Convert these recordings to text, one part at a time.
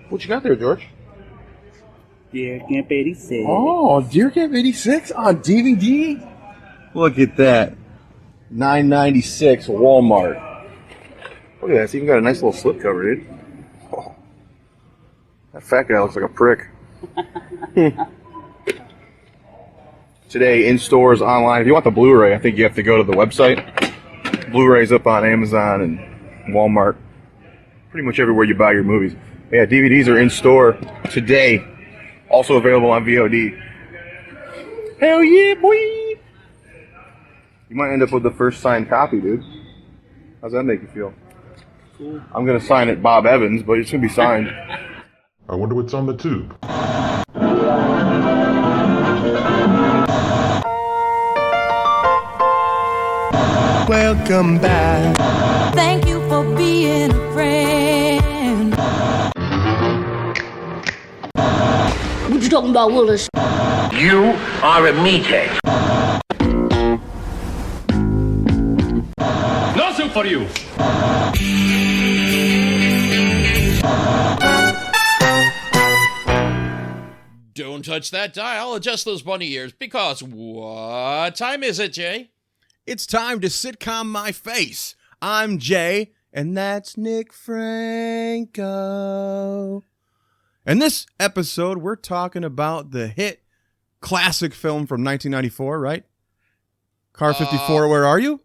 What you got there, George? Deer Camp 86. Oh, Deer Camp 86 on DVD? Look at that. $9.96 Walmart. Look at that. It's even got a nice little slipcover, dude. Oh, that fat guy looks like a prick. Today, in stores, online. If you want the Blu-ray, I think you have to go to the website. Blu-ray's up on Amazon and Walmart. Pretty much everywhere you buy your movies. Yeah, DVDs are in store today. Also available on VOD. Hell yeah, boy! You might end up with the first signed copy, dude. How's that make you feel? Cool. I'm gonna sign it Bob Evans, but it's gonna be signed. I wonder what's on the tube. Welcome back. Thank you for being a friend. What you talking about, Willis? You are a meathead. No soup for you. Don't touch that dial. Adjust those bunny ears, because what time is it, Jay? It's time to sitcom my face. I'm Jay, and that's Nick Franco. In this episode, we're talking about the hit classic film from 1994, right? Car 54, Where Are You?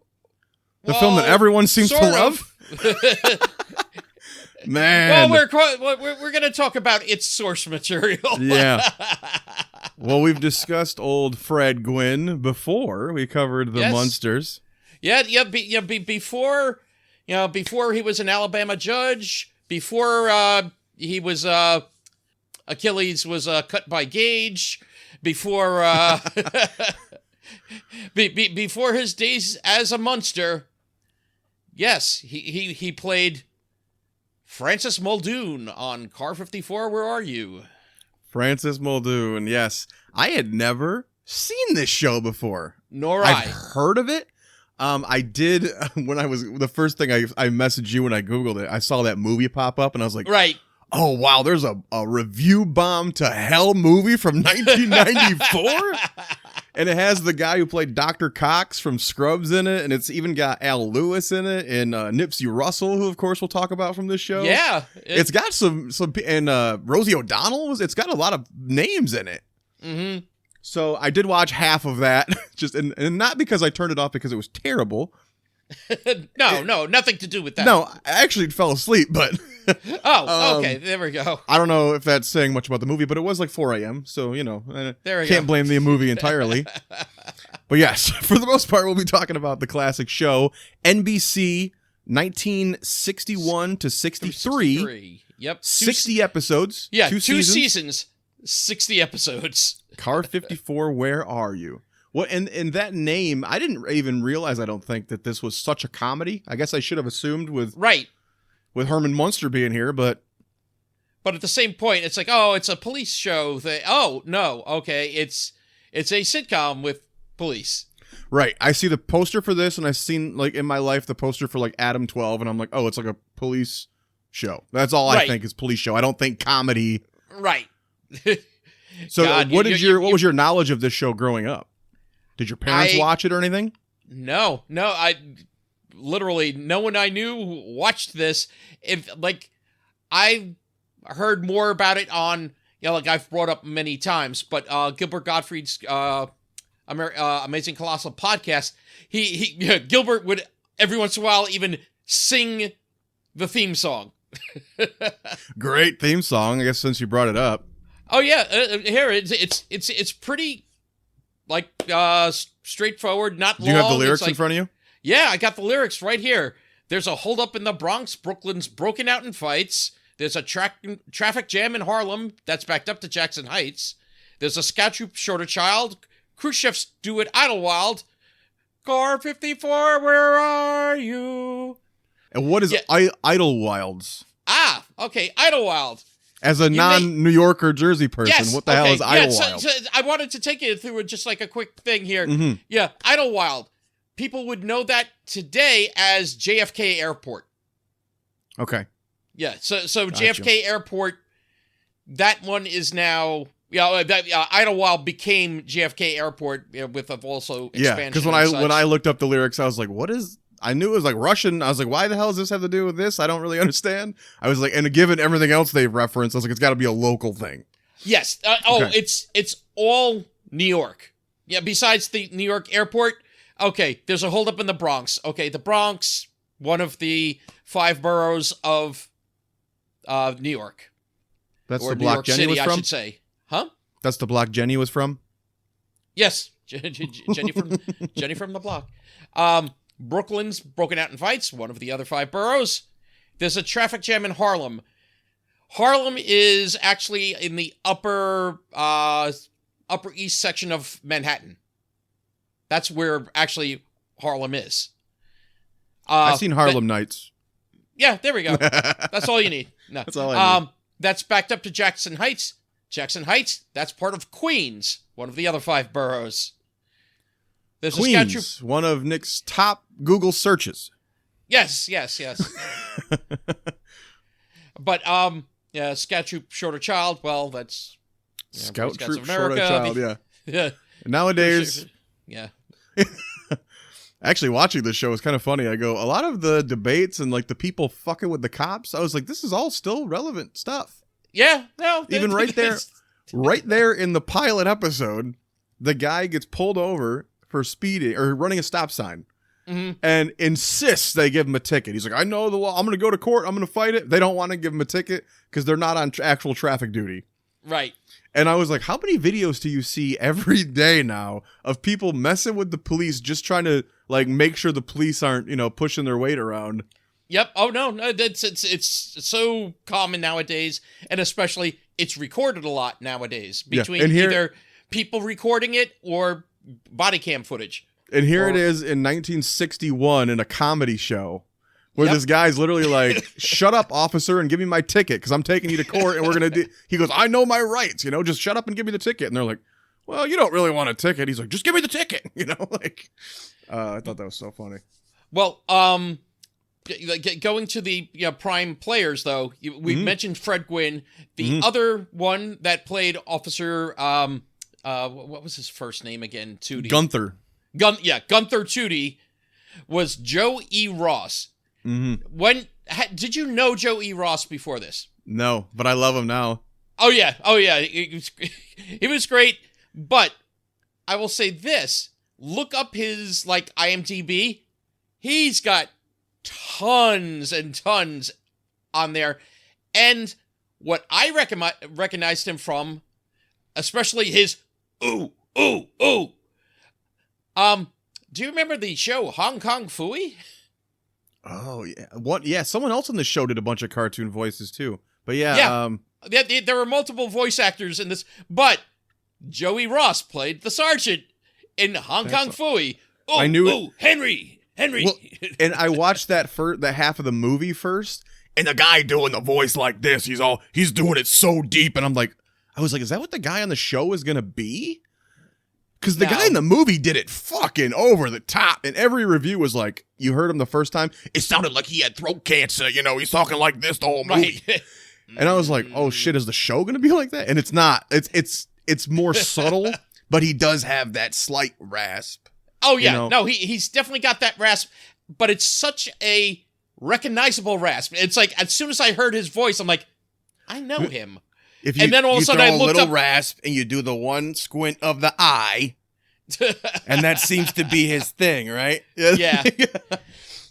The film that everyone seems to love. Man. Well, we're going to talk about its source material. Yeah. Well, we've discussed old Fred Gwynn before. We covered the Munsters. Before he was an Alabama judge, before he was Achilles was cut by Gage, before before his days as a Munster. Yes, he played Francis Muldoon on Car 54, Where Are You? Francis Muldoon, yes. I had never seen this show before. Nor I've heard of it. I did when I was the first thing I messaged you when I Googled it. I saw that movie pop up and I was like, right. Oh, wow, there's a review bomb to hell movie from 1994? And it has the guy who played Dr. Cox from Scrubs in it, and it's even got Al Lewis in it, and Nipsey Russell, who, of course, we'll talk about from this show. Yeah. It's got some and Rosie O'Donnell, it's got a lot of names in it. Mm-hmm. So I did watch half of that, and not because I turned it off because it was terrible. No, nothing to do with that. No, I actually fell asleep, but... okay, there we go. I don't know if that's saying much about the movie, but it was like 4 a.m., so, can't blame the movie entirely. But yes, for the most part, we'll be talking about the classic show, NBC 1961 to 63. Yep. 60 episodes. Yeah, two seasons, 60 episodes. Car 54, Where Are You? What and that name, I didn't even realize, I don't think, that this was such a comedy. I guess I should have assumed with Herman Munster being here, but at the same point, it's like, oh, it's a police show. Oh, no, okay, it's a sitcom with police. Right. I see the poster for this, and I've seen, like, in my life, the poster for, like, Adam 12, and I'm like, oh, it's like a police show. That's all I think is police show. I don't think comedy. Right. So what was your knowledge of this show growing up? Did your parents watch it or anything? No. I literally, no one I knew watched this. I heard more about it on, like I've brought up many times, but Gilbert Gottfried's Amazing Colossal Podcast, Gilbert would every once in a while even sing the theme song. Great theme song, I guess, since you brought it up. Oh yeah, here it's pretty like straightforward, not long. Do you have the lyrics in front of you? Yeah, I got the lyrics right here. There's a holdup in the Bronx. Brooklyn's broken out in fights. There's a traffic jam in Harlem that's backed up to Jackson Heights. There's a scout troop short a child. Khrushchev's do it Idlewild. Car 54, where are you? And what is Idlewilds? Ah, okay, Idlewild. As a non-New Yorker Jersey person, what the hell is Idlewild? So I wanted to take you through just like a quick thing here. Mm-hmm. Yeah, Idlewild. People would know that today as JFK Airport. Okay. Yeah, so gotcha. JFK Airport that one is now. Idlewild became JFK Airport with also expansion. Yeah, because when I looked up the lyrics, I was like, what is... I knew it was like Russian. I was like, why the hell does this have to do with this? I don't really understand. I was like, and given everything else they've referenced, I was like, it's got to be a local thing. Yes. Okay. It's all New York. Yeah, besides the New York airport. Okay, there's a holdup in the Bronx. Okay, the Bronx, one of the 5 boroughs of New York. That's or the New block York Jenny City, was from? I should say. Huh? That's the block Jenny was from? Yes. Jenny from the block. Brooklyn's broken out in fights, one of the other 5 boroughs. There's a traffic jam in Harlem. Harlem is actually in the upper east section of Manhattan. That's where actually Harlem is. I've seen Harlem Nights. Yeah, there we go. That's all you need. No. That's all I need. That's backed up to Jackson Heights. Jackson Heights, that's part of Queens, one of the other 5 boroughs. There's a Queens, one of Nick's top Google searches. Yes. But Scout Troop Shorter Child, well, that's Scout Scouts Troop of Shorter America. Child, yeah. Yeah. Nowadays, Yeah. actually watching this show is kind of funny. I go, a lot of the debates and like the people fucking with the cops, I was like, this is all still relevant stuff. Yeah, no. Even right there in the pilot episode, the guy gets pulled over for speeding or running a stop sign and insists they give him a ticket. He's like, I know the law. I'm going to go to court. I'm going to fight it. They don't want to give him a ticket because they're not on actual traffic duty. Right. And I was like, how many videos do you see every day now of people messing with the police, just trying to like make sure the police aren't, pushing their weight around? Yep. Oh no, it's so common nowadays, and especially it's recorded a lot nowadays between either people recording it or body cam footage. And here it is in 1961 in a comedy show where this guy's literally like, shut up, officer, and give me my ticket because I'm taking you to court and we're going to do... He goes, I know my rights, just shut up and give me the ticket. And they're like, well, you don't really want a ticket. He's like, just give me the ticket, I thought that was so funny. Well, going to the prime players, though, we mentioned Fred Gwynn. The other one that played Officer... what was his first name again? Tootie. Gunther. Gunther Tootie was Joe E. Ross. Did you know Joe E. Ross before this? No, but I love him now. Oh yeah. He was great, but I will say this. Look up his IMDb. He's got tons and tons on there. And what I recognized him from, especially his ooh. Do you remember the show Hong Kong Phooey? Oh yeah. What? Yeah. Someone else on the show did a bunch of cartoon voices too. But there were multiple voice actors in this, but Joey Ross played the sergeant in Hong Kong Phooey. I knew it. Henry. Well, and I watched that half of the movie first, and the guy doing the voice like this, he's doing it so deep, and I was like, is that what the guy on the show is gonna be? Because the guy in the movie did it fucking over the top, and every review was like, you heard him the first time, it sounded like he had throat cancer, he's talking like this the whole movie. Right. And I was like, oh shit, is the show gonna be like that? And it's not. It's more subtle, but he does have that slight rasp. Oh yeah, no, he's definitely got that rasp, but it's such a recognizable rasp. It's like as soon as I heard his voice, I'm like, I know him. And then all of a sudden I looked up, rasp and you do the one squint of the eye, and that seems to be his thing, right? Yeah.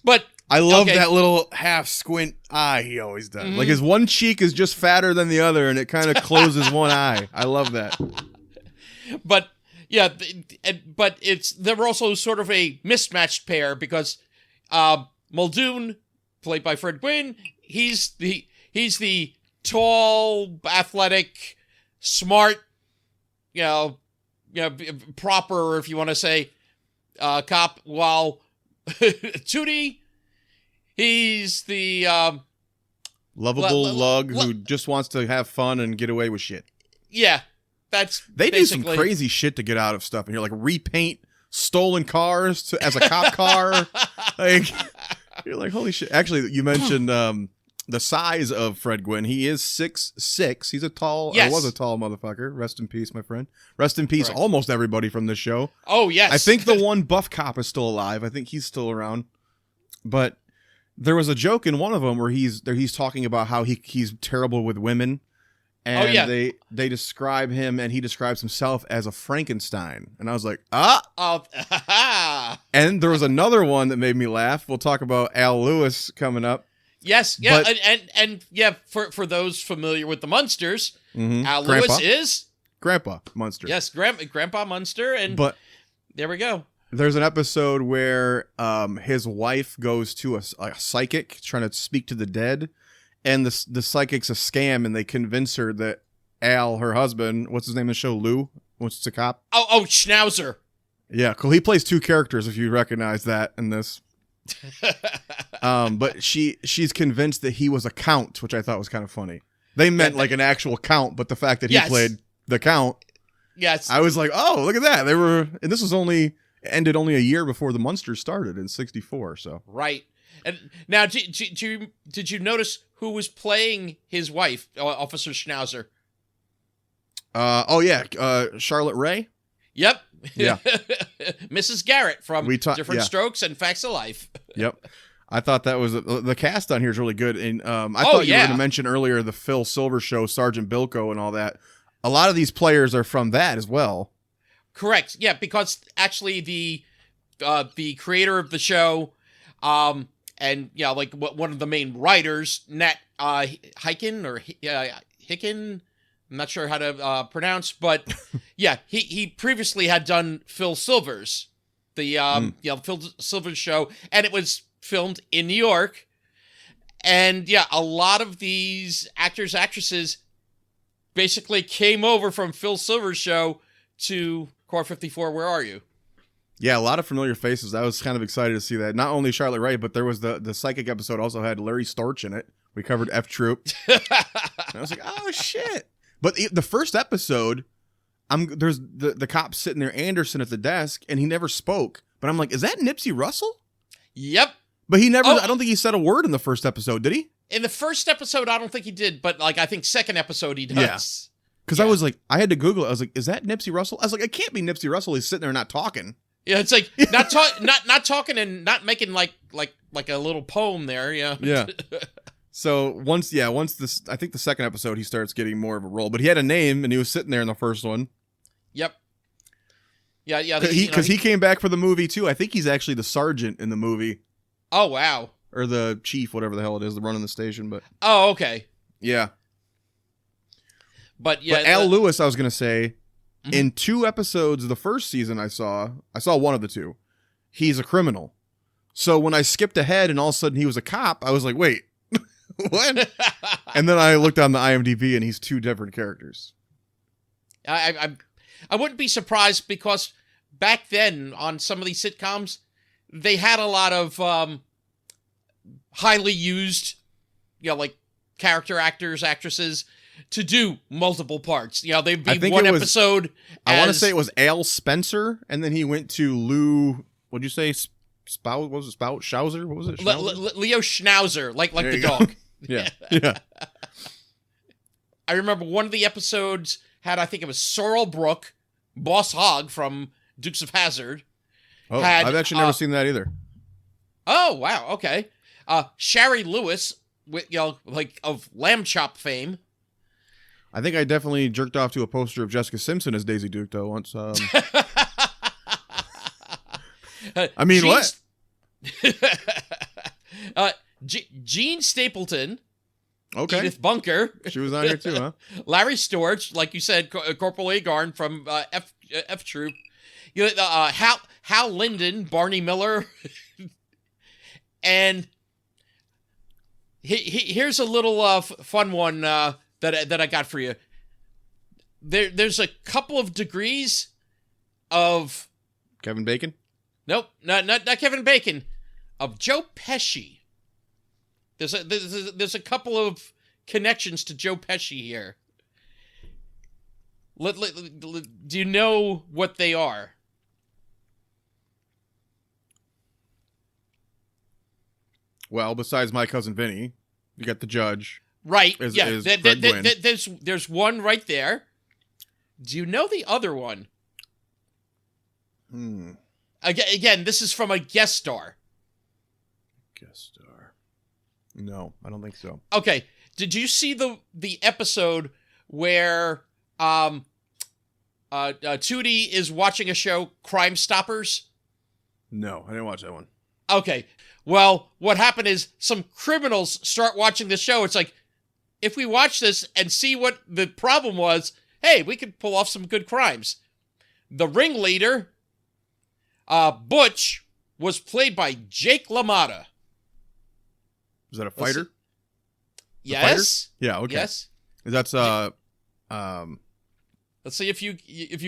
But I love that little half squint eye he always does. Like his one cheek is just fatter than the other, and it kind of closes one eye. I love that. But yeah, but they're also sort of a mismatched pair because Muldoon, played by Fred Gwynn, he's the tall, athletic, smart, proper, if you want to say, cop. While Tootie, he's the lovable lug who just wants to have fun and get away with shit. Yeah, they do some crazy shit to get out of stuff, and you're like repaint stolen cars as a cop car. Like you're like, holy shit. Actually, you mentioned the size of Fred Gwynn. He is 6'6". He's a tall, Yes. or was a tall motherfucker. Rest in peace, my friend. Rest in peace, Correct. almost everybody from this show. Oh, yes. I think the one buff cop is still alive. I think he's still around. But there was a joke in one of them where he's talking about how he's terrible with women. And they describe him, and he describes himself as a Frankenstein. And I was like, ah! Oh, And there was another one that made me laugh. We'll talk about Al Lewis coming up. yes, yeah, But- and yeah, for those familiar with the Munsters, Mhm. Al Grandpa. Lewis is Grandpa Munster. yes, Grandpa Munster, and But there we go. there's an episode where his wife goes to a psychic trying to speak to the dead, and the psychic's a scam, and they convince her that Al, her husband, what's his name in the show, Lou, what's a cop? Oh, Schnauzer. Yeah, cool. He plays two characters, if you recognize that in this. But she's convinced that he was a count, which I thought was kind of funny. They meant like an actual count, but the fact that he Yes. played the count, Yes. I was like, oh, look at that. They were, and this was ended only a year before the Munsters started in '64. So Right. And now, did you notice who was playing his wife, Officer Schnauzer? Charlotte Ray. Yep. Yeah. Mrs. Garrett from Different yeah. Strokes and Facts of Life. Yep. I thought that was the cast on here is really good, and I thought you were going to mention earlier the Phil Silver Show, Sergeant Bilko, and all that. A lot of these players are from that as well. Correct. Yeah, because actually the creator of the show, and like one of the main writers, Nat Hicken or Hicken, I'm not sure how to pronounce, but yeah, he previously had done Phil Silver's, Phil Silver's show, and it was filmed in New York. And yeah, a lot of these actors, actresses basically came over from Phil Silver's show to Core 54, Where Are You? Yeah, a lot of familiar faces. I was kind of excited to see that. Not only Charlotte Ray, but there was the psychic episode also had Larry Storch in it. We covered F Troop. I was like, oh shit. But the first episode, there's the cop sitting there, Anderson at the desk, and he never spoke. But I'm like, is that Nipsey Russell? Yep. But he never, I don't think he said a word in the first episode, did he? In the first episode, I don't think he did, but like I think second episode he does. Because I was like, I had to Google it. I was like, is that Nipsey Russell? I was like, it can't be Nipsey Russell. He's sitting there not talking. Yeah, it's like not talking and not making like a little poem there. Yeah. Yeah. So once this, I think the second episode he starts getting more of a role, but he had a name and he was sitting there in the first one. Yep. Yeah. Because he came back for the movie too. I think he's actually the sergeant in the movie. Oh wow. Or the chief, whatever the hell it is, the running the station. But oh okay. Yeah. But yeah, but Al Lewis, I was gonna say, in 2 episodes of the first season, I saw one of the 2. He's a criminal. So when I skipped ahead and all of a sudden he was a cop, I was like, wait, what? And then I looked on the IMDb and he's 2 different characters. I wouldn't be surprised because back then on some of these sitcoms, they had a lot of highly used, like character actors, actresses to do multiple parts. They'd be one episode. I want to say it was Al Spencer, and then he went to Lou. What'd you say? Spout? What was it? Spout? Schauser? What was it? Leo Schnauzer, like There the you go. dog. Yeah. Yeah. I remember one of the episodes had, I think it was Sorrel Brook, Boss Hogg from Dukes of Hazzard. Oh, I've actually never seen that either. Oh, wow. Okay. Shari Lewis, with of Lamb Chop fame. I think I definitely jerked off to a poster of Jessica Simpson as Daisy Duke though once. I mean, what? Gene Stapleton. Okay. Edith Bunker. She was on here too, huh? Larry Storch, like you said, Corporal Agarn from F Troop. Hal Linden, Barney Miller. And here's a little fun one that I got for you. There's a couple of degrees of Kevin Bacon? Nope, not Kevin Bacon, of Joe Pesci. There's a couple of connections to Joe Pesci here. Do you know what they are? Well, besides My Cousin Vinny, You got the judge. Right. Is- yeah. is Fred Gwynn. There's one right there. Do you know the other one? Again, this is from a guest star. Guest star. No, I don't think so. Okay. Did you see the episode where Tootie is watching a show, Crime Stoppers? No, I didn't watch that one. Okay. Well, what happened is some criminals start watching the show. It's like, if we watch this and see what the problem was, hey, we could pull off some good crimes. The ringleader, Butch, was played by Jake LaMotta. Is that a fighter? Yes. Yeah. Okay. Yes. That's Let's see if you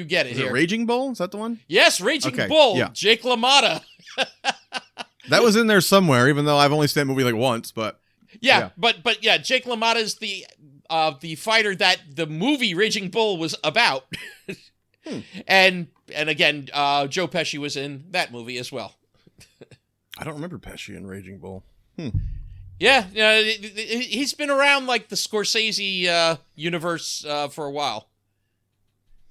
get it Is here. it Raging Bull? Is that the one? Yes, Raging Okay, Bull. yeah. Jake LaMotta. That was in there somewhere, even though I've only seen that movie like once. But Yeah. But yeah, Jake LaMotta is the fighter that the movie Raging Bull was about. And again, Joe Pesci was in that movie as well. I don't remember Pesci in Raging Bull. Yeah, he's been around like the Scorsese universe for a while.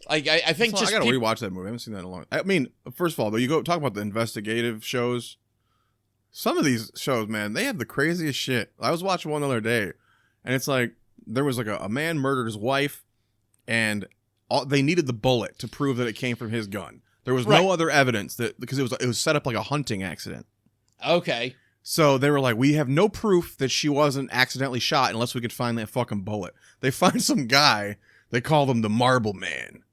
I think I just gotta rewatch that movie. I haven't seen that in a long. I mean, first of all, though, you go talk about the investigative shows. Some of these shows, man, they have the craziest shit. I was watching one the other day, and it's like there was like a man murdered his wife, and they needed the bullet to prove that it came from his gun. There was no other evidence that because it was set up like a hunting accident. Okay. So they were like, we have no proof that she wasn't accidentally shot unless we could find that fucking bullet. They find some guy. They call him the Marble Man.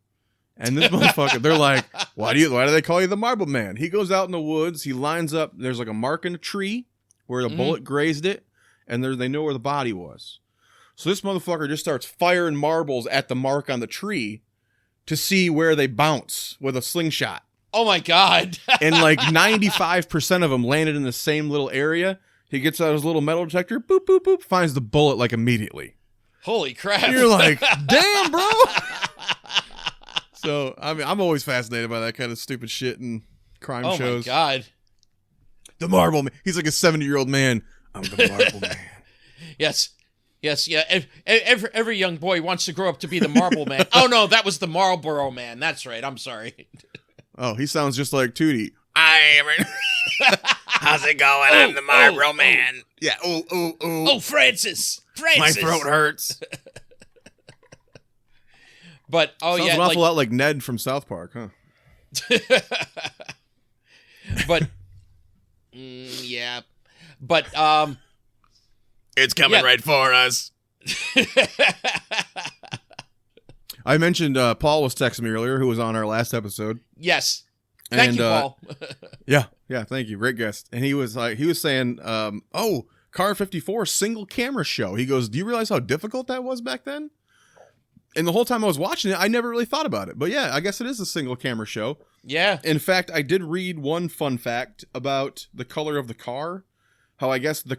And this motherfucker, they're like, why do they call you the Marble Man? He goes out in the woods. He lines up. There's like a mark in a tree where the bullet grazed it. And they know where the body was. So this motherfucker just starts firing marbles at the mark on the tree to see where they bounce with a slingshot. Oh my God. And like 95% of them landed in the same little area. He gets out his little metal detector, boop, boop, boop, finds the bullet like immediately. Holy crap. You're like, damn, bro. So, I mean, I'm always fascinated by that kind of stupid shit in crime shows. Oh my God. The Marble Man. He's like a 70-year-old man. I'm the Marble Man. Yes. Yes, yeah. Every young boy wants to grow up to be the Marble Man. Oh, no, that was the Marlboro Man. That's right. I'm sorry. Oh, he sounds just like Tootie. How's it going? I'm the Marlboro Man. Yeah, ooh. Oh, Francis. My throat hurts. But, Sounds an awful lot like Ned from South Park, huh? But, yeah. But, it's coming right for us. I mentioned Paul was texting me earlier, who was on our last episode. Yes. Thank you, Paul. Yeah, thank you. Great guest. And he was saying, Car 54 single camera show. He goes, do you realize how difficult that was back then? And the whole time I was watching it, I never really thought about it. But yeah, I guess it is a single camera show. Yeah. In fact, I did read one fun fact about the color of the car. How I guess the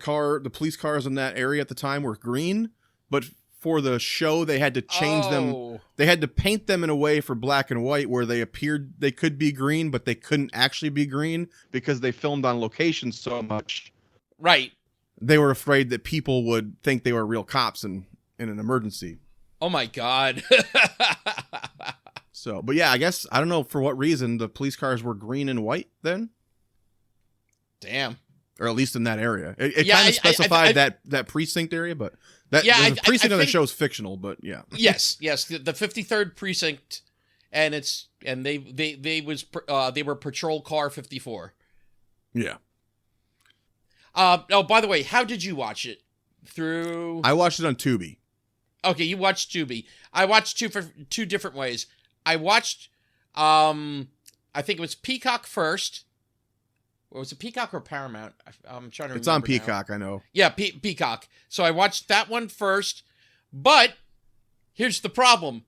police cars in that area at the time were green, but for the show they had to change them. They had to paint them in a way for black and white where they could be green, but they couldn't actually be green because they filmed on location so much. Right. They were afraid that people would think they were real cops in an emergency. Oh my God. So, but yeah, I guess, I don't know for what reason the police cars were green and white then. Damn. Or at least in that area. It kind of specified that precinct area, but the precinct on the show is fictional, but yeah. Yes. The 53rd precinct, and they were patrol car 54. Yeah. Oh, by the way, how did you watch it? I watched it on Tubi. Okay, you watched Tubi. I watched two different ways. I watched, I think it was Peacock first. Or was it Peacock or Paramount? I'm trying to remember. It's on now. Peacock, I know. Yeah, Peacock. So I watched that one first. But here's the problem.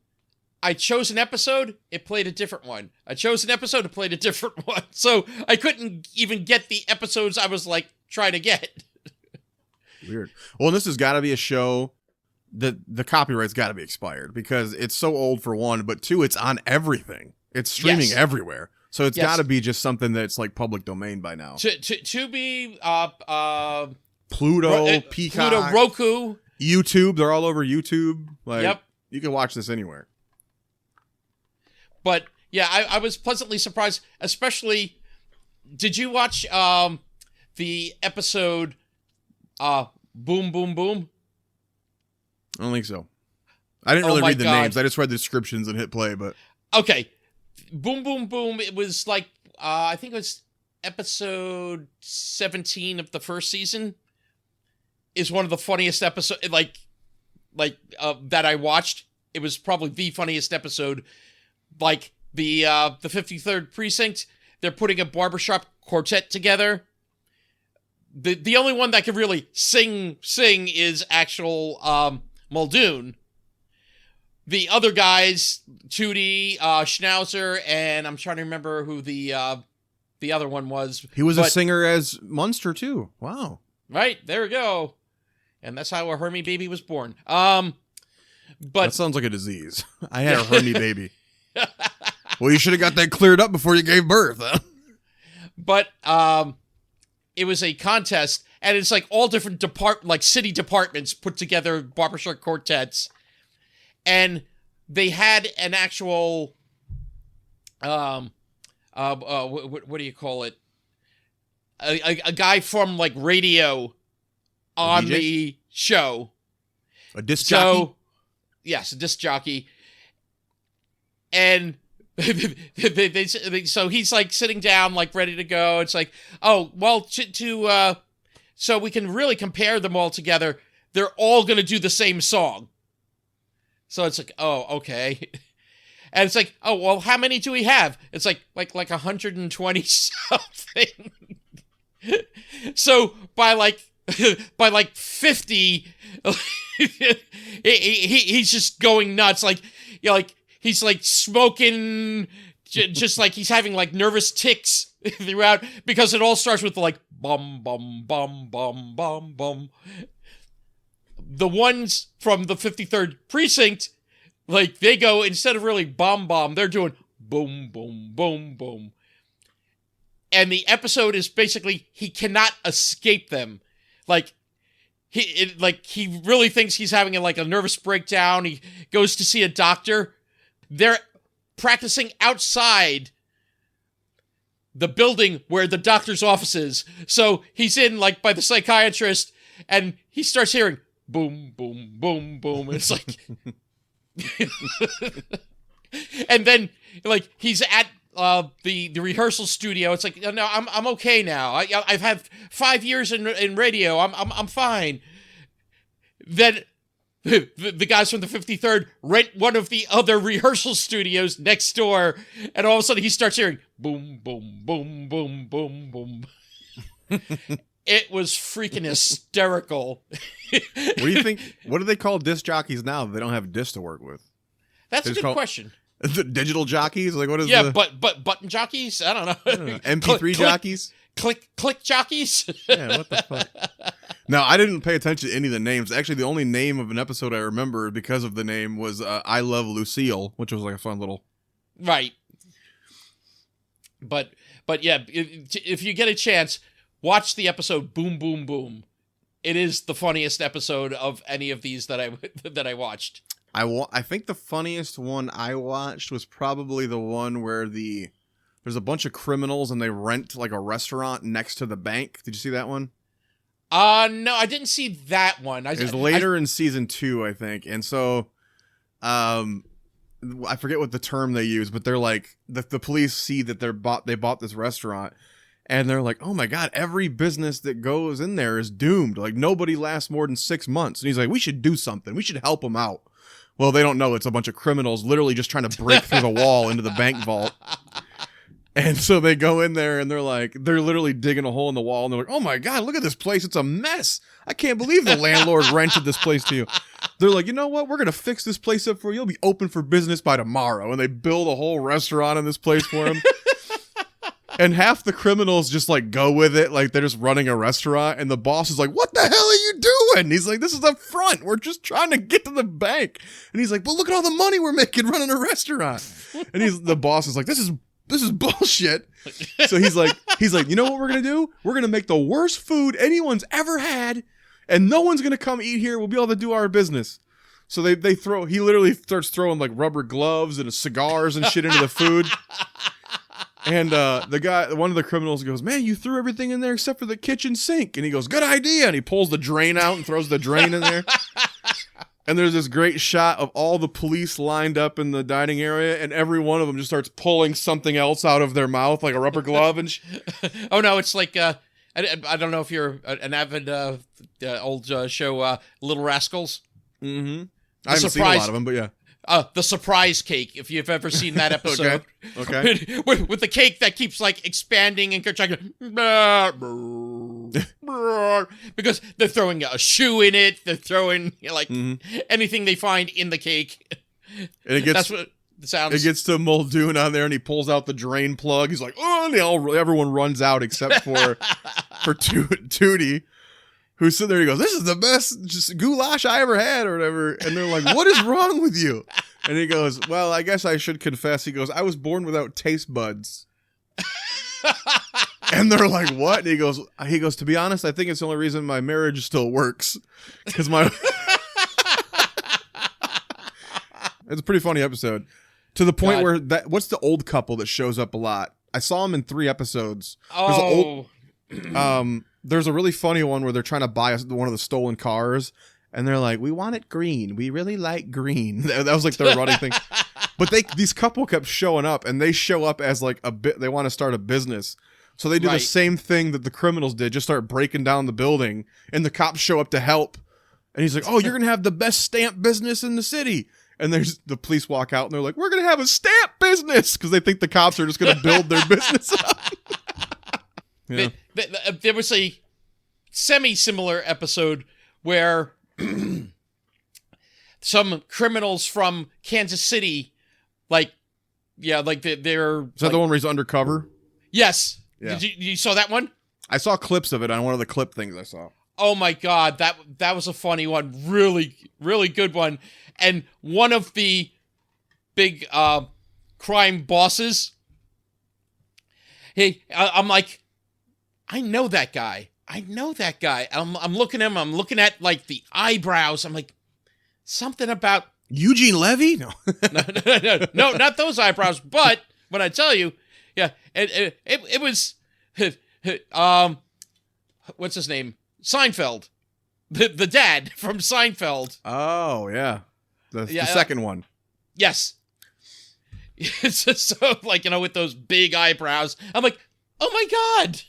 I chose an episode, it played a different one. I chose an episode, it played a different one. So I couldn't even get the episodes I was like trying to get. Weird. Well, this has got to be a show that the copyright's got to be expired because it's so old for one, but two, it's on everything. It's streaming everywhere. So it's got to be just something that's like public domain by now. To be Pluto, Peacock, Pluto, Roku. YouTube. They're all over YouTube. Like, Yep. You can watch this anywhere. But yeah, I was pleasantly surprised. Especially, did you watch the episode Boom Boom Boom? I don't think so. I didn't Oh really my read the God. names. I just read the descriptions and hit play. But Okay, Boom Boom Boom. It was like I think it was episode 17 of the first season. Is one of the funniest episodes that I watched. It was probably the funniest episode. Like the 53rd precinct, they're putting a barbershop quartet together. The only one that could really sing is actual Muldoon. The other guys, Tootie, Schnauzer, and I'm trying to remember who the other one was. he was a singer as Munster too. Wow. Right, there we go. And that's how a Hermie baby was born. That But sounds like a disease. I had a hernia baby. Well, you should have got that cleared up before you gave birth. Huh? But it was a contest, and it's like all different city departments put together barbershop quartets, and they had an actual what do you call it? A guy from like radio on DJ? the show. A disc jockey? Yes, a disc jockey. And so he's like sitting down, like ready to go. It's like, oh, well, so we can really compare them all together. They're all going to do the same song. So it's like, oh, okay. And it's like, oh, well, how many do we have? It's like 120 something. So by like 50, he's just going nuts. Like, you know, like he's like smoking, just like he's having like nervous tics throughout, because it all starts with like bum bum bum bum bum bum. The ones from the 53rd precinct, like they go, instead of really bomb bomb, they're doing boom boom boom boom. And the episode is basically he cannot escape them. Like he really thinks he's having a nervous breakdown. He goes to see a doctor. They're practicing outside the building where the doctor's office is. So he's in like by the psychiatrist, and he starts hearing boom boom boom boom. And it's like, and then like he's at the rehearsal studio. It's like, no, I'm okay now. I've had 5 years in radio. I'm fine. Then the guys from the 53rd rent one of the other rehearsal studios next door, and all of a sudden he starts hearing boom boom boom boom boom boom. It was freaking hysterical. What do you think? What do they call disc jockeys now that they don't have discs to work with? That's a good question. The digital jockeys? Like, what is but button jockeys? I don't know. MP3 jockeys? Click jockeys? Yeah, what the fuck? No, I didn't pay attention to any of the names. Actually, the only name of an episode I remember because of the name was I Love Lucille, which was like a fun little... Right. But yeah, if you get a chance, watch the episode Boom Boom Boom. It is the funniest episode of any of these that I watched. I think the funniest one I watched was probably the one where there's a bunch of criminals and they rent like a restaurant next to the bank. Did you see that one? No, I didn't see that one. It was later in season 2, I think. And so, I forget what the term they use, but they're like, the police see that they bought this restaurant, and they're like, oh my God, every business that goes in there is doomed. Like, nobody lasts more than 6 months. And he's like, we should do something. We should help them out. Well, they don't know it's a bunch of criminals literally just trying to break through the wall into the bank vault. And so they go in there and they're literally digging a hole in the wall, and they're like, oh my God, look at this place. It's a mess. I can't believe the landlord rented this place to you. They're like, you know what? We're going to fix this place up for you. You'll be open for business by tomorrow. And they build a whole restaurant in this place for him. And half the criminals just like go with it. Like they're just running a restaurant, and the boss is like, what the hell are you doing? And he's like, this is a front. We're just trying to get to the bank. And he's like, well, look at all the money we're making running a restaurant. And the boss is like, this is bullshit. So he's like, you know what we're gonna do? We're gonna make the worst food anyone's ever had, and no one's gonna come eat here. We'll be able to do our business. So he literally starts throwing like rubber gloves and cigars and shit into the food. And one of the criminals goes, man, you threw everything in there except for the kitchen sink. And he goes, good idea. And he pulls the drain out and throws the drain in there. And there's this great shot of all the police lined up in the dining area, and every one of them just starts pulling something else out of their mouth, like a rubber glove. And oh, no, it's like, I don't know if you're an avid old show, Little Rascals. Mm-hmm. I haven't seen a lot of them, but yeah. The surprise cake, if you've ever seen that episode. Okay. with the cake that keeps like expanding and trying because they're throwing a shoe in it. They're throwing anything they find in the cake. And that's what it sounds. It gets to Muldoon on there, and he pulls out the drain plug. He's like, oh, and everyone runs out except for Tootie. Who's sitting there, he goes, this is the best just goulash I ever had, or whatever. And they're like, what is wrong with you? And he goes, well, I guess I should confess. He goes, I was born without taste buds. And they're like, what? And he goes, to be honest, I think it's the only reason my marriage still works. Because my... It's a pretty funny episode. To the point where, what's the old couple that shows up a lot? I saw him in 3 episodes. There's a really funny one where they're trying to buy one of the stolen cars, and they're like, we want it green. We really like green. That was like their running thing. But these couple kept showing up, and they show up as like they want to start a business. So they do the same thing that the criminals did, just start breaking down the building, and the cops show up to help. And he's like, oh, you're going to have the best stamp business in the city. And the police walk out, and they're like, we're going to have a stamp business, because they think the cops are just going to build their business up. Yeah. There was a semi-similar episode where some criminals from Kansas City, they're... Is that the one where he's undercover? Yes. Yeah. Did you saw that one? I saw clips of it on one of the clip things I saw. Oh my God, that was a funny one. Really, really good one. And one of the big crime bosses, I'm like, I know that guy. I'm looking at him. I'm looking at like the eyebrows. I'm like, something about Eugene Levy? No, no, not those eyebrows. But when I tell you, yeah, it was, what's his name? Seinfeld, the dad from Seinfeld. Oh yeah, the second one. Yes. It's just so like, with those big eyebrows. I'm like, oh my God.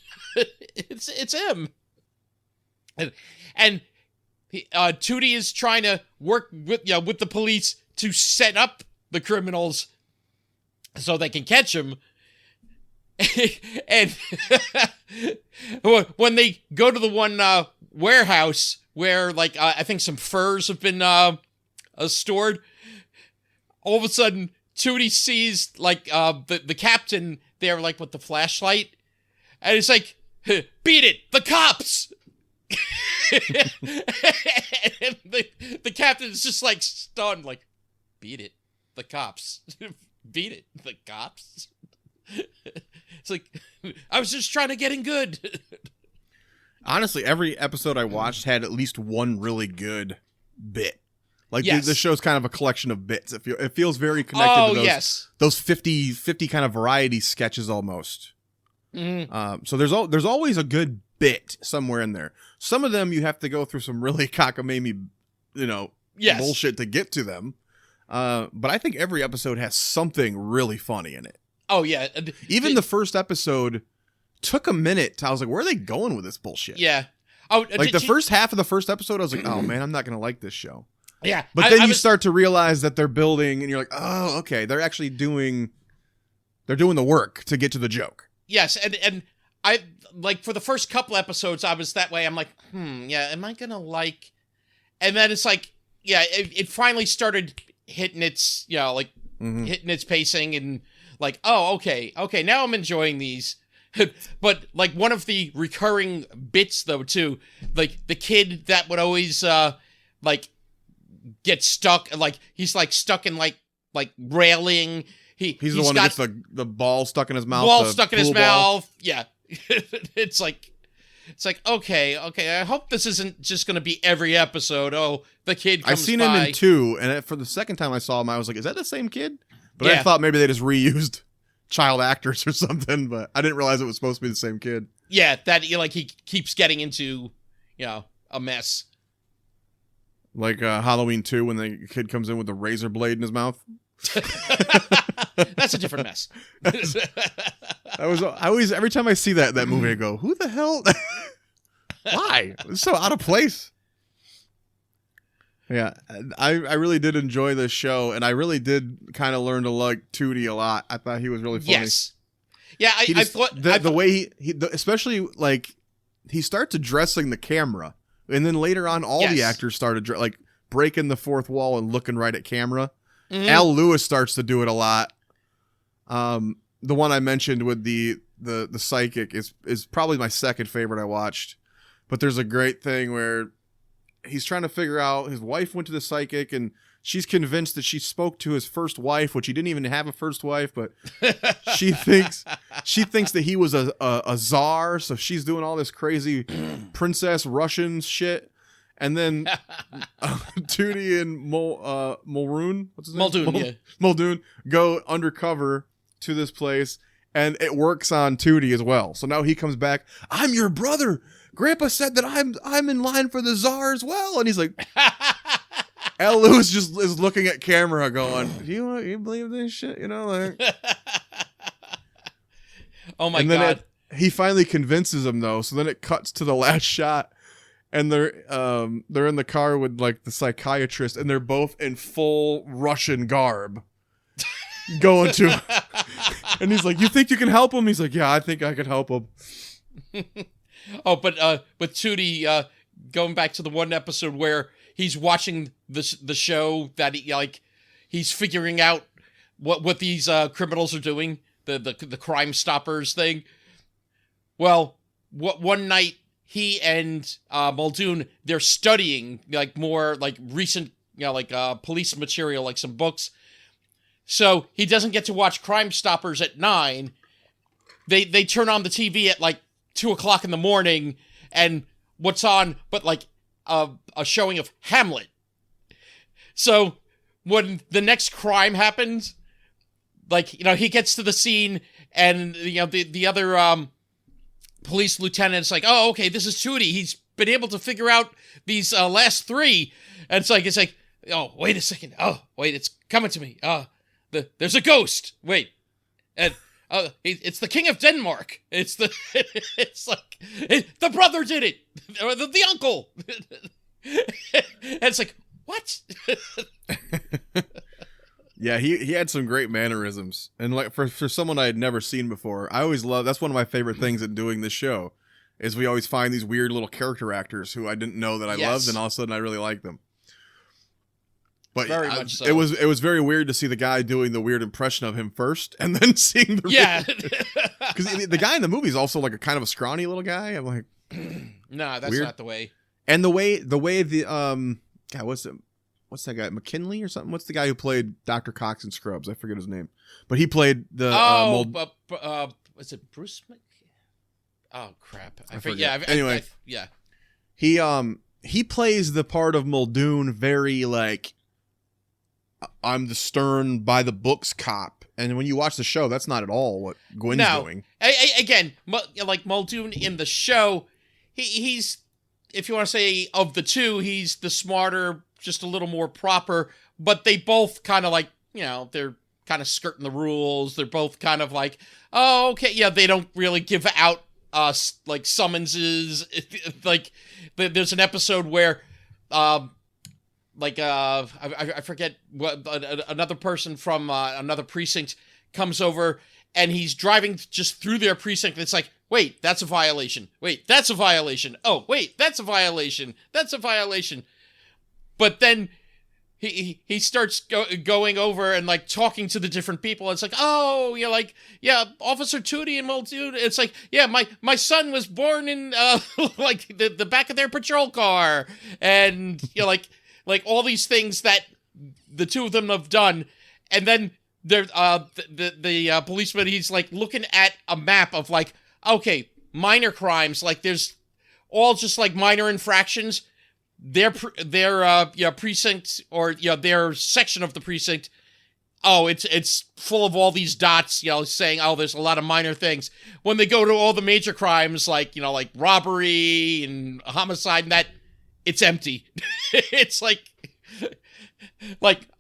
It's him, and Tootie is trying to work with the police to set up the criminals so they can catch him. And when they go to the one warehouse where I think some furs have been stored, all of a sudden Tootie sees the captain there with the flashlight, and it's like, beat it, the cops. And the captain is just stunned, beat it, the cops. Beat it, the cops. It's like, I was just trying to get in good. Honestly, every episode I watched had at least one really good bit. Yes. The show's kind of a collection of bits. It feels very connected to those 50 kind of variety sketches almost. Mm-hmm. So there's always a good bit somewhere in there. Some of them you have to go through some really cockamamie, bullshit to get to them. But I think every episode has something really funny in it. Oh yeah. Even the first episode took a minute. I was like, where are they going with this bullshit? Yeah. Oh, first half of the first episode, I was like, oh man, I'm not gonna like this show. Yeah. But then you start to realize that they're building, and you're like, oh, okay, they're actually doing the work to get to the joke. Yes, and I for the first couple episodes, I was that way. I'm like, am I gonna like? And then it's like, it finally started hitting its, hitting its pacing, and oh, okay, now I'm enjoying these. But one of the recurring bits though too, the kid that would always get stuck, he's stuck in like railing. He's the one who gets the ball stuck in his mouth. Ball stuck in his pool ball. mouth. Yeah. It's like, okay. I hope this isn't just going to be every episode. Oh, the kid comes I've seen by. him in 2, and for the second time I saw him, I was like, is that the same kid? But Yeah. I thought maybe they just reused child actors or something, but I didn't realize it was supposed to be the same kid. Yeah, that he keeps getting into, a mess. Like Halloween 2 when the kid comes in with the razor blade in his mouth. That's a different mess. I always every time I see that movie I go, who the hell? Why? It's so out of place. Yeah, I really did enjoy this show, and I really did kind of learn to like Tootie a lot. I thought he was really funny. Yes. Yeah, I thought the way he especially like he starts addressing the camera, and then later on all the actors started like breaking the fourth wall and looking right at camera. Mhm. Al Lewis starts to do it a lot. The one I mentioned with the psychic is probably my second favorite I watched. But there's a great thing where he's trying to figure out his wife went to the psychic and she's convinced that she spoke to his first wife, which he didn't even have a first wife, but she thinks that he was a czar, so she's doing all this crazy princess Russian shit. And then Tootie and Mulroon, what's his name? Muldoon, yeah. Muldoon go undercover to this place, and it works on Tootie as well. So now he comes back. I'm your brother. Grandpa said that I'm in line for the czar as well, and he's like, Al Lewis just is looking at camera, going, "You believe this shit?" Like. Oh my and then god! He finally convinces him though. So then it cuts to the last shot. And they're in the car with like the psychiatrist, and they're both in full Russian garb, going to. And he's like, "You think you can help him?" He's like, "Yeah, I think I can help him." Oh, but with Tootie, going back to the one episode where he's watching the show that he's figuring out what these criminals are doing, the Crime Stoppers thing. Well, one night. He and Muldoon, they're studying like more like recent, police material, like some books. So he doesn't get to watch Crime Stoppers at 9. They turn on the TV at like 2:00 in the morning, and what's on but like a showing of Hamlet. So when the next crime happens, he gets to the scene, and the other police lieutenant's like, "Oh, okay, this is Tootie. He's been able to figure out these last 3." And it's like, "Oh, wait a second. Oh, wait, it's coming to me. There's a ghost. Wait, and it's the King of Denmark. It's the brother did it, or the uncle." And it's like, what? Yeah, he had some great mannerisms, and like for someone I had never seen before, I always love. That's one of my favorite things in doing this show, is we always find these weird little character actors who I didn't know that I loved, and all of a sudden I really like them. But very much so. It was very weird to see the guy doing the weird impression of him first, and then seeing the because the guy in the movie is also like a kind of a scrawny little guy. I'm like, nah, that's weird. not the way. And the way God, what's that guy? McKinley or something? What's the guy who played Dr. Cox in Scrubs? I forget his name. But he played the was it Bruce Oh crap. I forget. Yeah, anyway. Yeah. He plays the part of Muldoon very like, I'm the stern by the books cop. And when you watch the show, that's not at all what Gwen's doing. Again, like Muldoon in the show, he's, if you want to say of the two, he's the smarter, just a little more proper, but they both kind of like, they're kind of skirting the rules. They're both kind of like, oh, okay, yeah, they don't really give out like summonses. Like there's an episode where I forget what another person from another precinct comes over, and he's driving just through their precinct, and it's like, wait, that's a violation. Wait, that's a violation. Oh, wait, that's a violation. That's a violation. But then he starts going over and like talking to the different people. It's like, oh, Officer Tootie and Muldoon. It's like, yeah, my son was born in like the back of their patrol car, and like all these things that the two of them have done. And then there, the policeman, he's like looking at a map of like, okay, minor crimes, like there's all just like minor infractions. Their precinct, or their section of the precinct, oh, it's full of all these dots, saying, oh, there's a lot of minor things. When they go to all the major crimes, like like robbery and homicide and that, it's empty. It's like,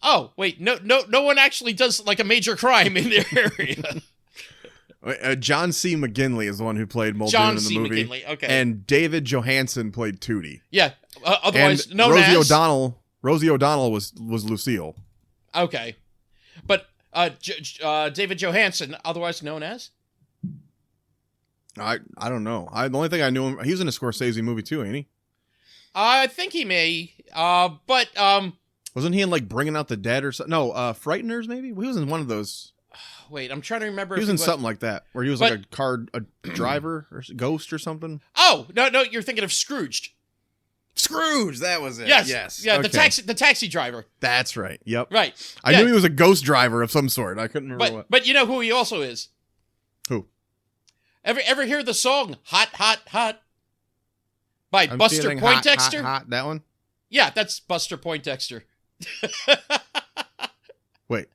oh wait, no one actually does like a major crime in their area. John C. McGinley is the one who played Muldoon John in the C. movie. McGinley, okay. And David Johansen played Tootie. Yeah, otherwise and known Rosie as Rosie O'Donnell was Lucille. Okay, but David Johansen, otherwise known as. I don't know. The only thing I knew him, he was in a Scorsese movie too, ain't he? I think he may. But wasn't he in like Bringing Out the Dead or something? No, Frighteners maybe. He was in one of those. Wait, I'm trying to remember. He was in something like that, where he was like a driver or ghost or something. Oh no, you're thinking of Scrooged. Scrooge, that was it. Yes. Yeah, okay. the taxi driver. That's right. Yep. Right. I knew he was a ghost driver of some sort. I couldn't remember what. But you know who he also is? Who? Ever hear the song "Hot Hot Hot" by Buster Poindexter? Hot, that one. Yeah, that's Buster Poindexter. Wait,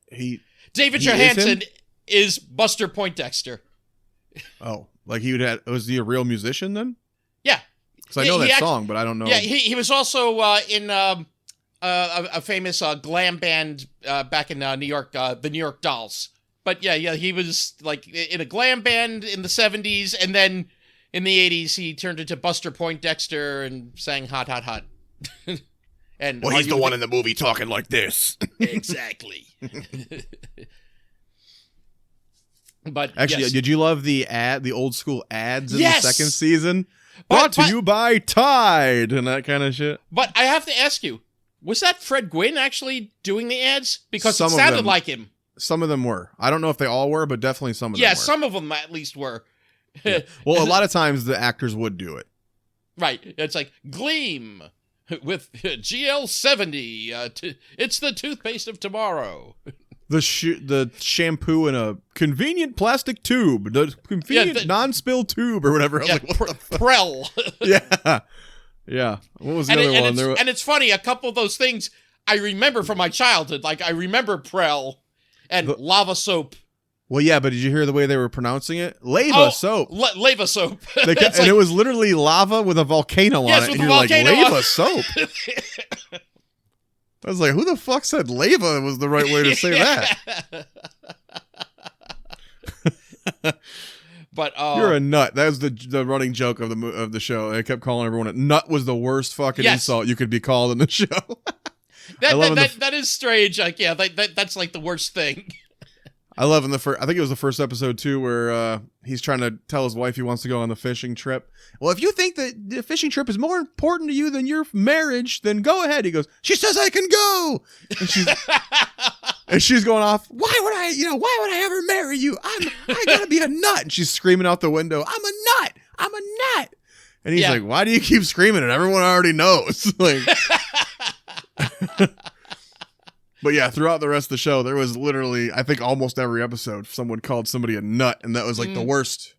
David Johansen is Buster Poindexter. Oh, like was he a real musician then? Yeah. So I know that song, but I don't know. Yeah, he was also in a famous glam band back in New York, the New York Dolls. But yeah, he was like in a glam band in the 70s, and then in the 80s he turned into Buster Poindexter and sang "Hot Hot Hot." And well, he's the one in the movie talking like this. Exactly. But actually, yes. Did you love the old school ads in Yes! the second season? Brought to you by Tide and that kind of shit. But I have to ask you, was that Fred Gwynn actually doing the ads? Because Some it of sounded them. like him. Some of them were. I don't know if they all were, but definitely some of them were. Yeah, some of them at least were. Yeah. Well, a lot of times the actors would do it. Right. It's like Gleam with GL70. It's the toothpaste of tomorrow. The shampoo in a convenient plastic tube. The convenient non-spill tube or whatever. I was like, what the fuck? Prel. Yeah. Yeah. What was the other one? And it's funny, a couple of those things I remember from my childhood. Like, I remember Prel and lava soap. Well, yeah, but did you hear the way they were pronouncing it? Lava soap. Lava soap. And it was literally lava with a volcano on it. And you're like, lava soap? I was like, who the fuck said lava was the right way to say that? But you're a nut. That was the running joke of the show. I kept calling everyone a nut was the worst fucking insult you could be called in the show. That is strange. Like, yeah, that's like the worst thing. I love in I think it was the first episode too, where he's trying to tell his wife he wants to go on the fishing trip. Well, if you think that the fishing trip is more important to you than your marriage, then go ahead. He goes, she says I can go. And she's going off. Why would I ever marry you? I gotta be a nut. And she's screaming out the window, I'm a nut. And he's like, why do you keep screaming it? Everyone already knows. Like, but yeah, throughout the rest of the show, there was literally, I think almost every episode, someone called somebody a nut, and that was like the worst.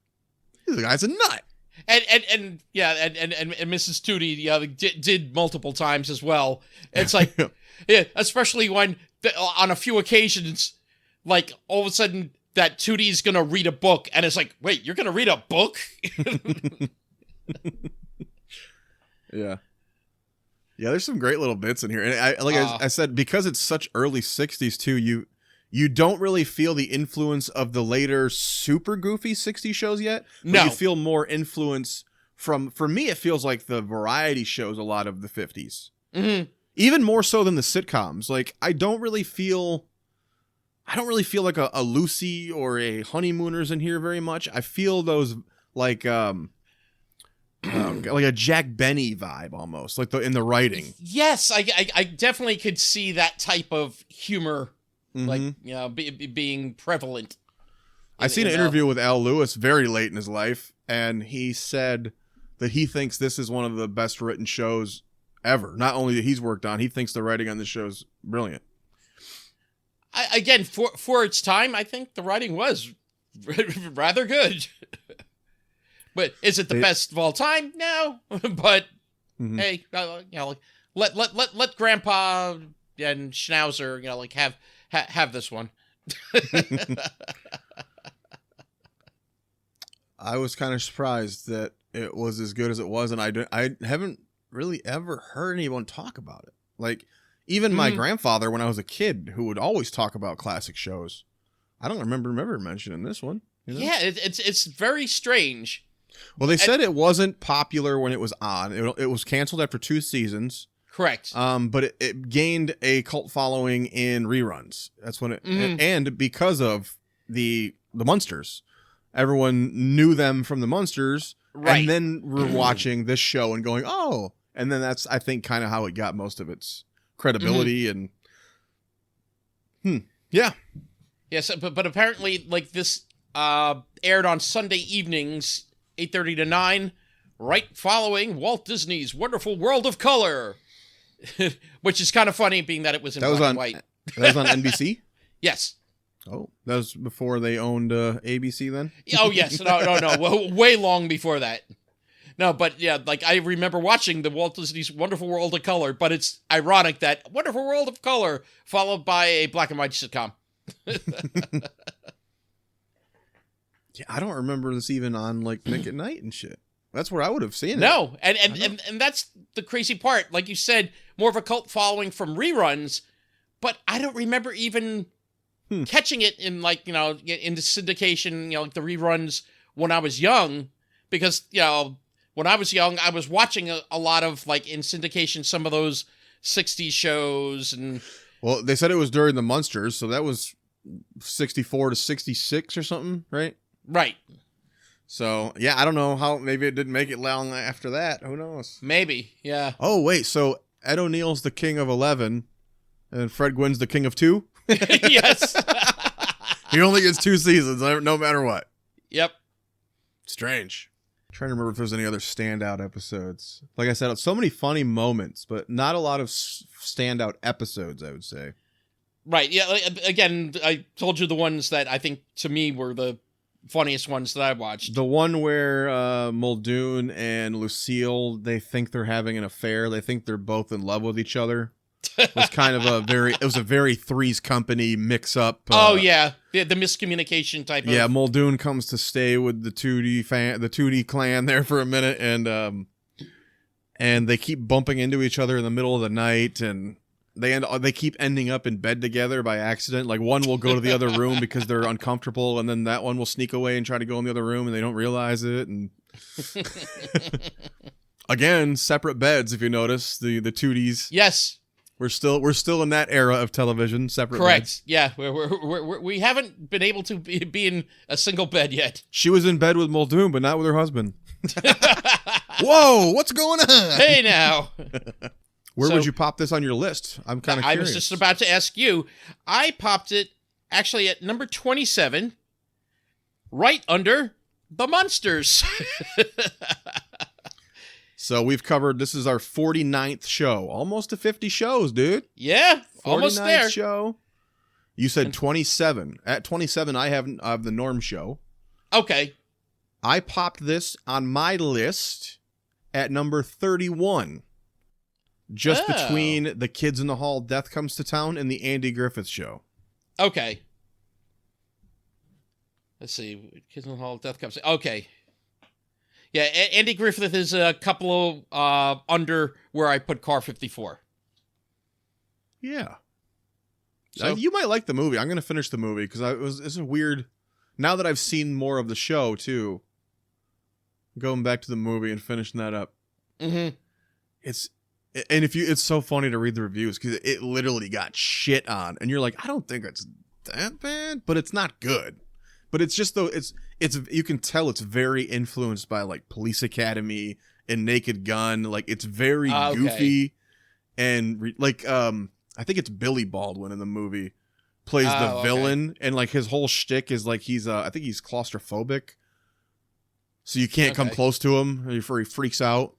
The guy's a nut. And Mrs. Tootie did multiple times as well. It's like, yeah, especially when on a few occasions, like all of a sudden that Tootie's gonna read a book, and it's like, wait, you're gonna read a book? Yeah. Yeah, there's some great little bits in here. And I said, because it's such early 60s too, you don't really feel the influence of the later super goofy 60s shows yet. But no. You feel more influence for me, it feels like the variety shows a lot of the 50s. Mm-hmm. Even more so than the sitcoms. Like, I don't really feel like a Lucy or a Honeymooners in here very much. I feel those like a Jack Benny vibe almost, like in the writing. Yes, I definitely could see that type of humor, like being prevalent. I seen an interview with Al Lewis very late in his life, and he said that he thinks this is one of the best written shows ever. Not only that he's worked on, he thinks the writing on this show is brilliant. Again, for its time, I think the writing was rather good. But is it the best of all time? No. But hey, you know, like, let Grandpa and Schnauzer, you know, like have this one. I was kind of surprised that it was as good as it was, and I haven't really ever heard anyone talk about it. Like, even my grandfather, when I was a kid, who would always talk about classic shows, I don't remember mentioning this one. You know? Yeah, it's very strange. Well, they said it wasn't popular when it was on. It was canceled after 2 seasons. Correct. But it gained a cult following in reruns. That's when it, and because of the Munsters, everyone knew them from the Munsters, right? And then we're watching this show and going, oh, and then that's, I think, kind of how it got most of its credibility and. Yeah. Yes, but apparently, like, this aired on Sunday evenings, 8:30 to 9, right following Walt Disney's Wonderful World of Color, which is kind of funny, being that it was in black and white. That was on NBC? Yes. Oh, that was before they owned ABC then? Oh, yes. No. Way long before that. No, but yeah, like, I remember watching the Walt Disney's Wonderful World of Color, but it's ironic that Wonderful World of Color followed by a black and white sitcom. Yeah, I don't remember this even on, like, Nick at Night and shit. That's where I would have seen it. No, and that's the crazy part. Like you said, more of a cult following from reruns, but I don't remember even catching it in, like, you know, in the syndication, you know, like the reruns when I was young, because, you know, when I was young, I was watching a lot of, like, in syndication, some of those 60s shows. And well, they said it was during the Munsters, so that was 64 to 66 or something, right? Right. So, yeah, I don't know how, maybe it didn't make it long after that. Who knows? Maybe, yeah. Oh, wait, so Ed O'Neill's the king of 11, and Fred Gwynn's the king of 2? Yes. He only gets 2 seasons, no matter what. Yep. Strange. I'm trying to remember if there's any other standout episodes. Like I said, so many funny moments, but not a lot of standout episodes, I would say. Right, yeah, again, I told you the ones that I think, to me, were the funniest ones that I watched. The one where Muldoon and Lucille, they think they're having an affair. They think they're both in love with each other. It was kind of a very Three's Company mix-up. Oh, yeah. The miscommunication type of... Yeah, Muldoon comes to stay with the Tootie clan there for a minute, and they keep bumping into each other in the middle of the night, and they keep ending up in bed together by accident. Like, one will go to the other room because they're uncomfortable, and then that one will sneak away and try to go in the other room, and they don't realize it. And again, separate beds. If you notice, the Tooties. Yes, we're still in that era of television. Separate. Correct. Beds. Yeah, we haven't been able to be in a single bed yet. She was in bed with Muldoon, but not with her husband. Whoa, what's going on? Hey now. Where would you pop this on your list? I'm kind of curious. I was just about to ask you. I popped it actually at number 27, right under The Munsters. So we've covered, this is our 49th show. Almost to 50 shows, dude. Yeah, almost there. Show. You said 27. At 27, I have the Norm Show. Okay. I popped this on my list at number 31. Just between The Kids in the Hall, Death Comes to Town, and the Andy Griffith Show. Okay. Let's see. Kids in the Hall, Death Comes to... Okay. Yeah, Andy Griffith is a couple of under where I put Car 54. Yeah. So, you might like the movie. I'm going to finish the movie because it's a weird... Now that I've seen more of the show, too, going back to the movie and finishing that up, it's so funny to read the reviews because it literally got shit on, and you're like, I don't think it's that bad, but it's not good. But it's just though it's you can tell it's very influenced by like Police Academy and Naked Gun. Like it's very goofy, and I think it's Billy Baldwin in the movie plays the villain, and like his whole shtick is like I think he's claustrophobic, so you can't come close to him before he freaks out.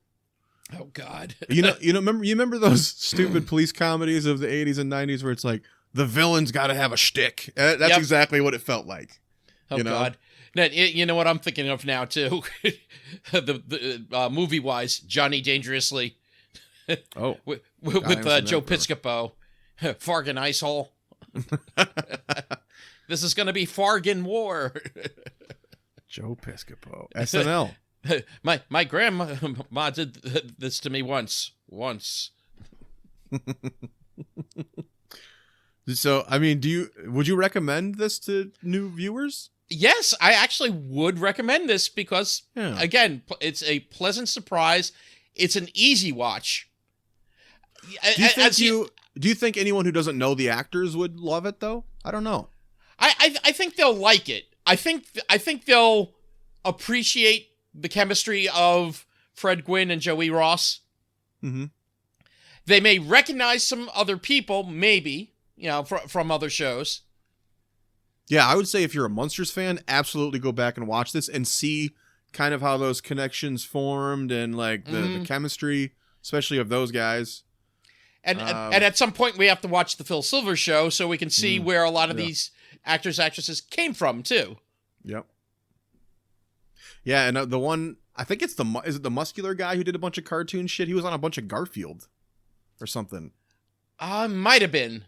Oh God! you remember those stupid police comedies of the 80s and 90s where it's like the villain's got to have a shtick. That's Yep. exactly what it felt like. Oh, you know? God. Now, you know what I'm thinking of now, too? the movie-wise, Johnny Dangerously. Oh. with seen Joe that before. Piscopo. Fargan Icehole. This is going to be Fargan War. Joe Piscopo. SNL. My grandma did this to me once. So, I mean, would you recommend this to new viewers? Yes, I actually would recommend this because, Yeah. again, it's a pleasant surprise. It's an easy watch. Do you think anyone who doesn't know the actors would love it though? I don't know. I think they'll like it. I think they'll appreciate the chemistry of Fred Gwynn and Joey Ross. Mm-hmm. They may recognize some other people, maybe, from other shows. Yeah, I would say if you're a Munsters fan, absolutely go back and watch this and see kind of how those connections formed and like the chemistry, especially of those guys. And at some point we have to watch the Phil Silvers show so we can see where a lot of these actors, actresses came from too. Yep. Yeah, and the one, I think it's is it the muscular guy who did a bunch of cartoon shit? He was on a bunch of Garfield or something. Might have been.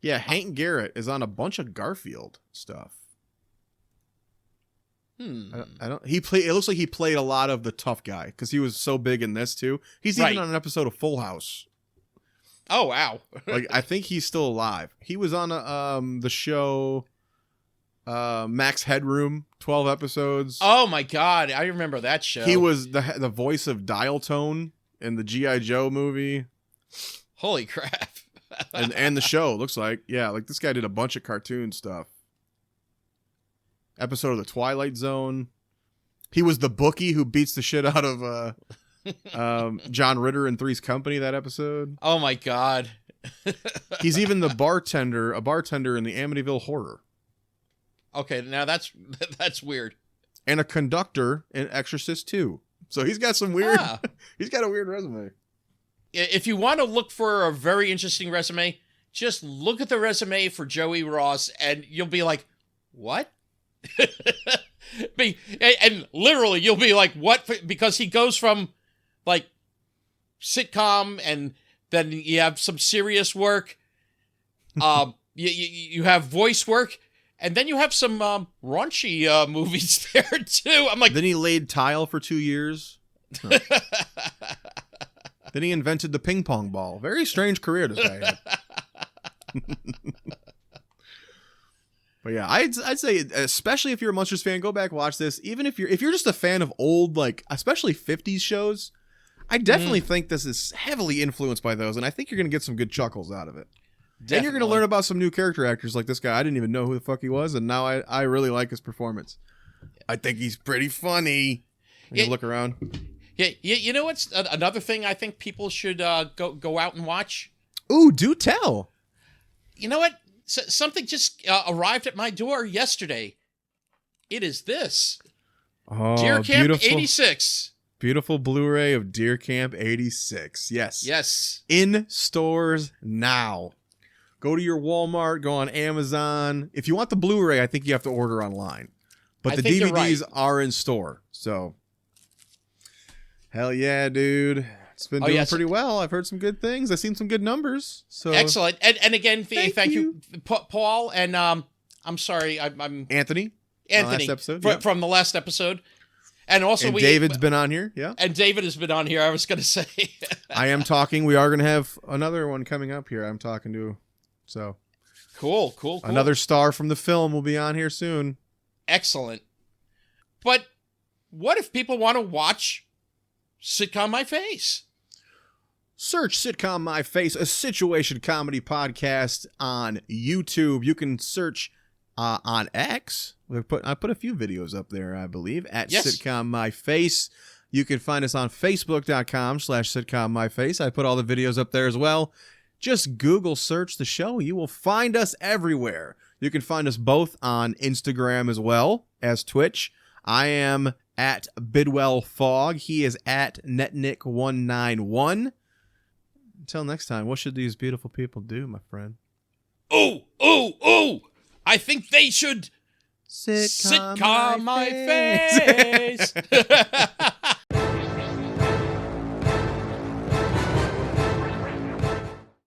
Yeah, Hank Garrett is on a bunch of Garfield stuff. I don't. It looks like he played a lot of the tough guy because he was so big in this too. He's even on an episode of Full House. Oh wow! Like I think he's still alive. He was on the show Max Headroom, 12 episodes. Oh my God, I remember that show. He was the voice of Dial Tone in the G.I. Joe movie. Holy crap! and the show looks like this guy did a bunch of cartoon stuff. Episode of the Twilight Zone. He was the bookie who beats the shit out of John Ritter in Three's Company that episode. Oh my God. He's even a bartender in the Amityville Horror. Okay, now that's weird. And a conductor in Exorcist 2. So he's got some weird he's got a weird resume. If you want to look for a very interesting resume, just look at the resume for Joey Ross and you'll be like, what? And literally you'll be like, what? Because he goes from like sitcom and then you have some serious work. You have voice work and then you have some raunchy movies there too. I'm like, then he laid tile for 2 years. Huh. Then he invented the ping pong ball. Very strange career this guy had. But yeah, I'd say, especially if you're a Munsters fan, go back watch this. Even if you're just a fan of old, like especially 50s shows, I definitely think this is heavily influenced by those, and I think you're gonna get some good chuckles out of it. Definitely. And you're gonna learn about some new character actors like this guy. I didn't even know who the fuck he was, and now I really like his performance. I think he's pretty funny. You look around. Yeah, you know what's another thing I think people should go out and watch? Ooh, do tell. You know what? Something just arrived at my door yesterday. It is this. Oh, Deer Camp beautiful, 86. Beautiful Blu-ray of Deer Camp 86. Yes. Yes. In stores now. Go to your Walmart, go on Amazon. If you want the Blu-ray, I think you have to order online. But the DVDs are in store. So, hell yeah, dude. It's been doing pretty well. I've heard some good things. I've seen some good numbers. So excellent. And again, thank you, Paul. And I'm sorry, I'm Anthony. Last episode, from the last episode. And also David's been on here. Yeah. And David has been on here. I was going to say. I am talking. We are going to have another one coming up here. I'm talking to. So. Cool. Another star from the film will be on here soon. Excellent. But what if people want to watch Sitcom My Face? Search Sitcom My Face, a situation comedy podcast on YouTube. You can search on X. I put a few videos up there, I believe, at Sitcom My Face. You can find us on Facebook.com/Sitcom My Face. I put all the videos up there as well. Just Google search the show. You will find us everywhere. You can find us both on Instagram as well as Twitch. I am at Bidwell Fogg. He is at Netnick191. Until next time, what should these beautiful people do, my friend? Oh! ooh. I think they should sitcom my face.